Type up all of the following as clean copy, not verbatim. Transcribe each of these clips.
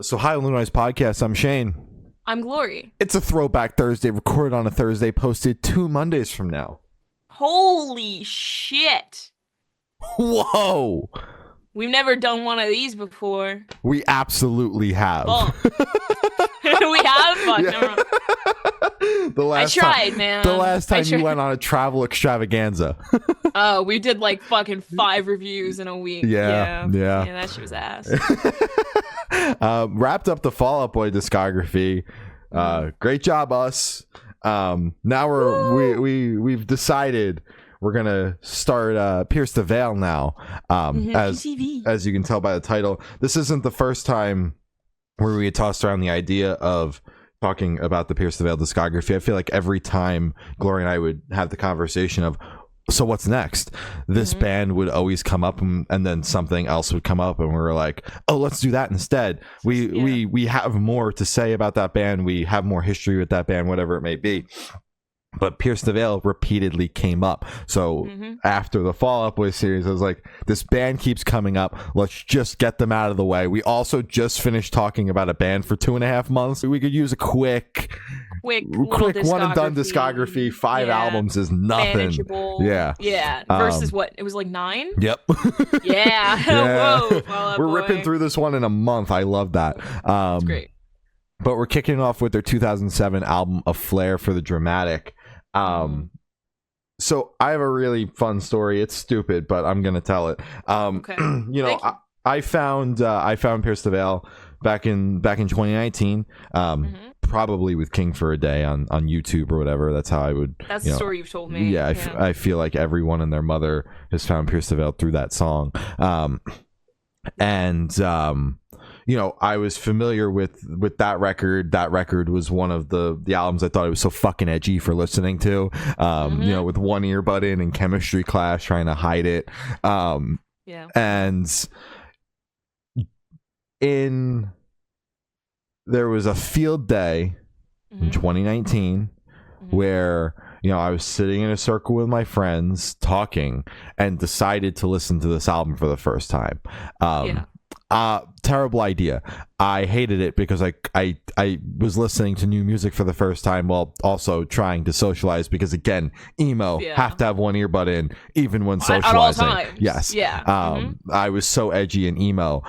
So hi, Lunari's Podcast. I'm Shane. I'm Glory. It's a Throwback Thursday, recorded on a Thursday, posted 2 Mondays from now. Holy shit. Whoa! We've never done one of these before. We absolutely have. Oh. We have? Fuck, Yeah. never mind. I tried, man. The last time I you tried. went on a travel extravaganza. Oh, we did like fucking 5 reviews in a week. Yeah. Yeah, that shit was ass. Wrapped up the Fall Out Boy discography. Great job, us. Now we've decided we're gonna start Pierce the Veil now. As you can tell by the title, this isn't the first time where we had tossed around the idea of talking about the Pierce the Veil discography. I feel like every time Glory and I would have the conversation of, so what's next? This band would always come up, and then something else would come up, and we were like, oh, let's do that instead. We have more to say about that band. We have more history with that band, whatever it may be. But Pierce the Veil repeatedly came up. So after the Fall Out Boy series, I was like, this band keeps coming up. Let's just get them out of the way. We also just finished talking about a band for 2.5 months. We could use a quick one and done discography. 5 albums is nothing. Manageable. Yeah. Versus what? It was like 9? Yep. Yeah. Whoa. Fall Out We're Boy. ripping through this one in a month. I love that. That's great. But we're kicking off with their 2007 album, A Flair for the Dramatic. So I have a really fun story. It's stupid, but I'm gonna tell it. Okay. I found Pierce the Veil back in 2019. Probably with King for a Day on YouTube or whatever. That's how I would. That's the story you've told me. Yeah, I feel like everyone and their mother has found Pierce the Veil through that song. I was familiar with that record. That record was one of the albums I thought it was so fucking edgy for listening to. With one earbud in and Chemistry Clash trying to hide it. And there was a field day in 2019 where I was sitting in a circle with my friends talking and decided to listen to this album for the first time. Terrible idea. I hated it because I was listening to new music for the first time while also trying to socialize, because again, emo, have to have one earbud in even when socializing. At all times. Yes. I was so edgy and emo.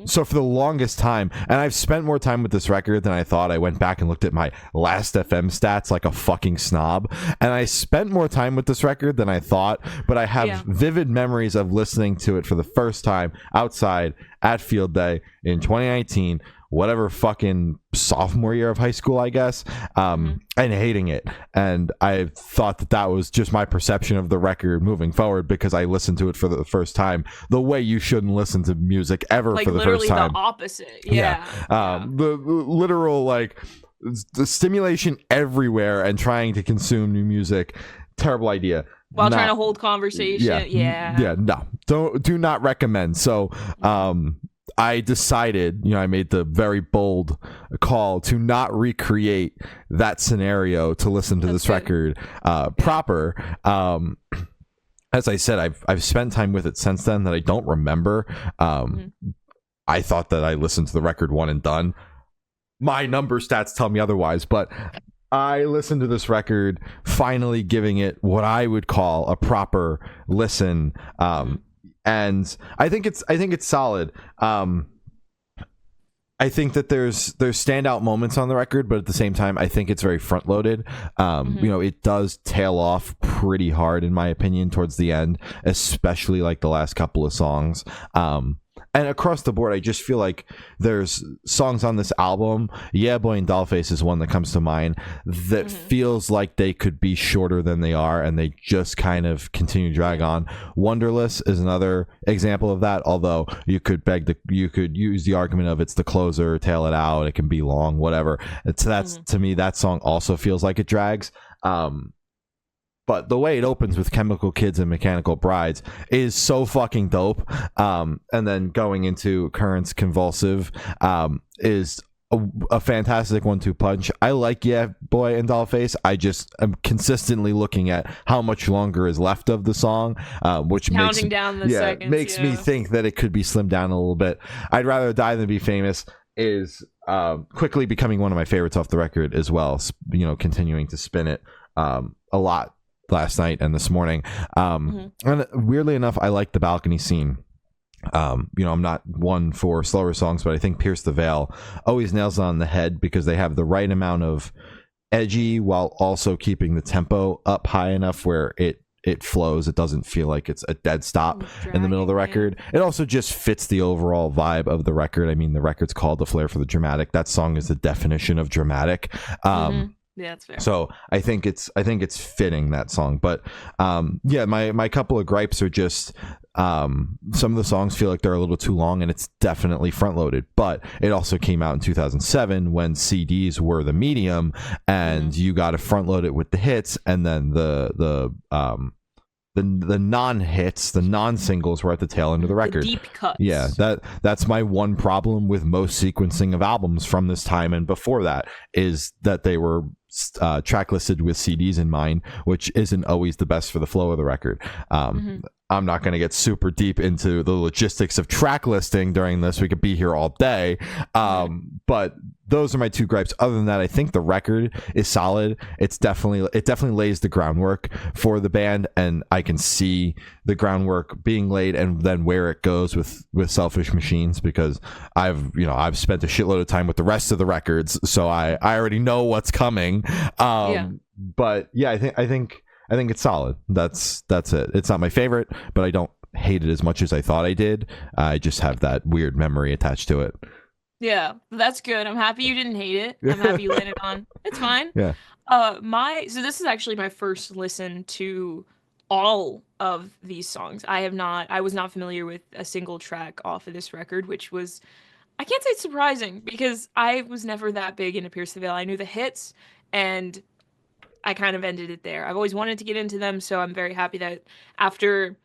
So for the longest time, and I've spent more time with this record than I thought. I went back and looked at my Last FM stats like a fucking snob, and I spent more time with this record than I thought, but I have vivid memories of listening to it for the first time outside at field day in 2019, whatever, fucking sophomore year of high school, I guess, and hating it. And I thought that was just my perception of the record moving forward, because I listened to it for the first time the way you shouldn't listen to music ever, for the first time. Literally the opposite. The literal, like, the stimulation everywhere and trying to consume new music. Terrible idea. While trying to hold conversation. Do not recommend. So I decided, I made the very bold call to not recreate that scenario to listen to this record proper. As I said, I've spent time with it since then that I don't remember. I thought that I listened to the record one and done. My number stats tell me otherwise, but I listened to this record, finally giving it what I would call a proper listen, and I think it's solid. I think that there's standout moments on the record, but at the same time, I think it's very front loaded. It does tail off pretty hard, in my opinion, towards the end, especially like the last couple of songs. And across the board, I just feel like there's songs on this album. Yeah Boy and Dollface is one that comes to mind that feels like they could be shorter than they are, and they just kind of continue to drag on. Wonderless is another example of that, although you could use the argument of it's the closer, tail it out, it can be long, whatever. To me, that song also feels like it drags. But the way it opens with Chemical Kids and Mechanical Brides is so fucking dope. And then going into Currents Convulsive is a fantastic 1-2 punch. I like Yeah Boy and Dollface. I just am consistently looking at how much longer is left of the song, which counting down the seconds, makes me think that it could be slimmed down a little bit. I'd rather die than be famous is quickly becoming one of my favorites off the record as well. Continuing to spin it a lot last night and this morning. And weirdly enough, I like the balcony scene. I'm not one for slower songs, but I think Pierce the Veil always nails it on the head because they have the right amount of edgy while also keeping the tempo up high enough where it flows. It doesn't feel like it's a dead stop in the middle of the record. It also just fits the overall vibe of the record. I mean, the record's called The Flair for the Dramatic. That song is the definition of dramatic. Yeah, that's fair. So I think it's fitting, that song. But my couple of gripes are just some of the songs feel like they're a little too long, and it's definitely front loaded. But it also came out in 2007 when CDs were the medium, and you got to front load it with the hits, and then the non-hits, the non-singles were at the tail end of the record. The deep cuts. Yeah, that's my one problem with most sequencing of albums from this time and before that, is that they were track listed with CDs in mind, which isn't always the best for the flow of the record. I'm not going to get super deep into the logistics of track listing during this. We could be here all day. But those are my two gripes. Other than that, I think the record is solid. It definitely lays the groundwork for the band, and I can see the groundwork being laid and then where it goes with Selfish Machines, because I've spent a shitload of time with the rest of the records, so I already know what's coming. But yeah, I think it's solid. That's it. It's not my favorite, but I don't hate it as much as I thought I did. I just have that weird memory attached to it. Yeah, that's good. I'm happy you didn't hate it. I'm happy you landed on. It's fine. Yeah. So this is actually my first listen to all of these songs. I was not familiar with a single track off of this record, which was, I can't say it's surprising, because I was never that big into Pierce the Veil. I knew the hits, and I kind of ended it there. I've always wanted to get into them, so I'm very happy that after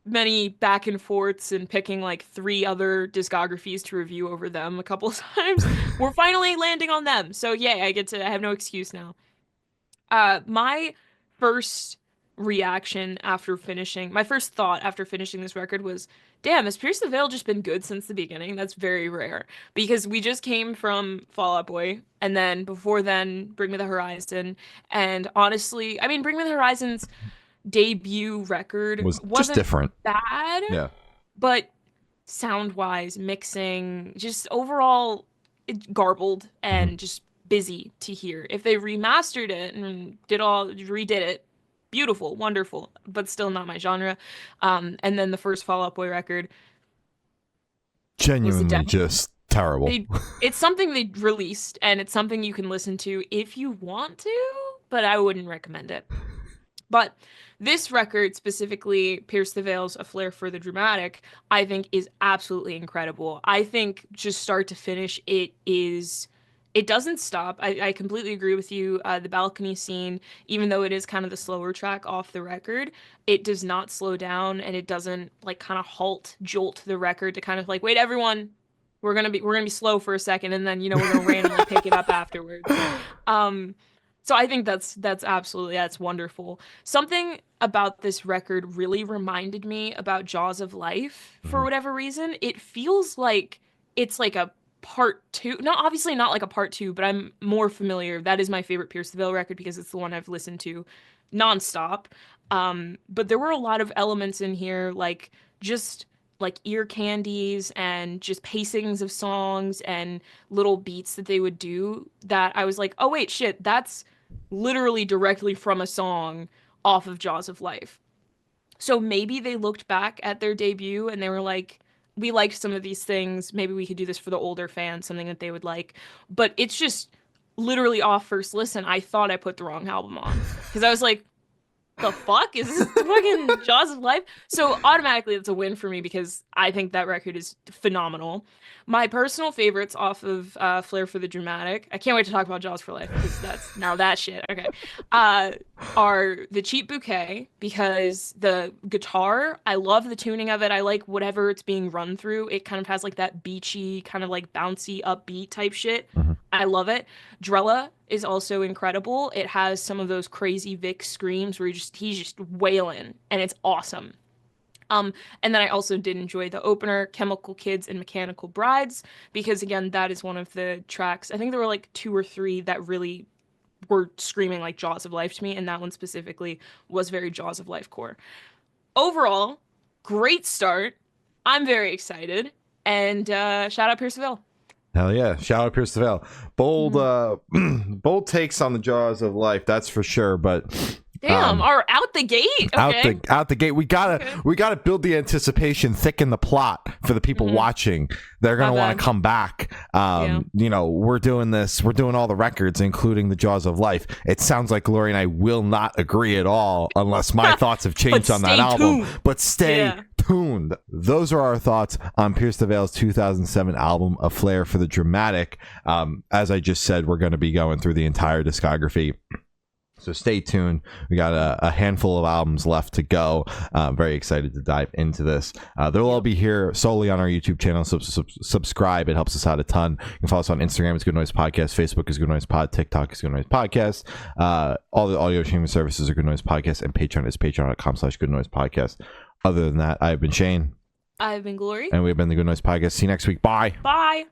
many back and forths and picking like 3 other discographies to review over them a couple of times, we're finally landing on them. So yay, I have no excuse now. My first thought after finishing this record was, damn, has Pierce the Veil just been good since the beginning? That's very rare, because we just came from Fall Out Boy, and then before then, Bring Me the Horizon. And honestly, I mean, Bring Me the Horizon's debut record wasn't just different, bad. Yeah. But sound-wise, mixing, just overall, it garbled and just busy to hear. If they remastered it and redid it, beautiful, wonderful, but still not my genre. And then the first Fall Out Boy record, genuinely just terrible. It's something they released, and it's something you can listen to if you want to, but I wouldn't recommend it. But this record, specifically Pierce the Veil's A Flair for the Dramatic, I think is absolutely incredible. I think just start to finish, it doesn't stop. I completely agree with you. The balcony scene, even though it is kind of the slower track off the record, it does not slow down, and it doesn't like kind of jolt the record to kind of like, wait, everyone, we're gonna be slow for a second, and then we're gonna randomly pick it up afterwards. So I think that's wonderful. Something about this record really reminded me about Jaws of Life for whatever reason. It feels like it's like a part 2. Obviously not like a part 2, but I'm more familiar. That is my favorite Pierce the Veil record because it's the one I've listened to nonstop. But there were a lot of elements in here, like just like ear candies and just pacings of songs and little beats that they would do that I was like, oh wait, shit, that's literally directly from a song off of Jaws of Life. So maybe they looked back at their debut and they were like, we liked some of these things, maybe we could do this for the older fans, something that they would like. But it's just literally off first listen, I thought I put the wrong album on, because I was like, the fuck is this fucking Jaws of Life? So automatically it's a win for me because I think that record is phenomenal. My personal favorites off of Flair for the Dramatic, I can't wait to talk about Jaws for Life because that's now that shit. Okay, are The Cheap Bouquet, because the guitar, I love the tuning of it. I like whatever it's being run through. It kind of has like that beachy, kind of like bouncy, upbeat type shit. I love it. Drella is also incredible. It has some of those crazy Vic screams where he's just wailing, and it's awesome. And then I also did enjoy the opener, Chemical Kids and Mechanical Brides, because again, that is one of the tracks. I think there were like 2 or 3 that really were screaming like Jaws of Life to me, and that one specifically was very Jaws of Life core. Overall, great start. I'm very excited. And shout out Pierce Ville. Hell yeah. Shout out Pierce the Veil. Bold bold takes on the Jaws of Life, that's for sure, but Damn, or out the gate. Okay. Out the gate. We gotta build the anticipation, thicken the plot for the people watching. They're gonna want to come back. You know, we're doing all the records, including the Jaws of Life. It sounds like Lori and I will not agree at all unless my thoughts have changed on that album. But stay tuned. Those are our thoughts on Pierce the Veil's 2007 album, A Flair for the Dramatic. As I just said, we're gonna be going through the entire discography. So stay tuned. We got a handful of albums left to go. Very excited to dive into this. They'll all be here solely on our YouTube channel. So subscribe. It helps us out a ton. You can follow us on Instagram. It's Good Noise Podcast. Facebook is Good Noise Pod. TikTok is Good Noise Podcast. All the audio streaming services are Good Noise Podcast. And Patreon is patreon.com/Good Noise Podcast. Other than that, I've been Shane. I've been Glory. And we've been the Good Noise Podcast. See you next week. Bye. Bye.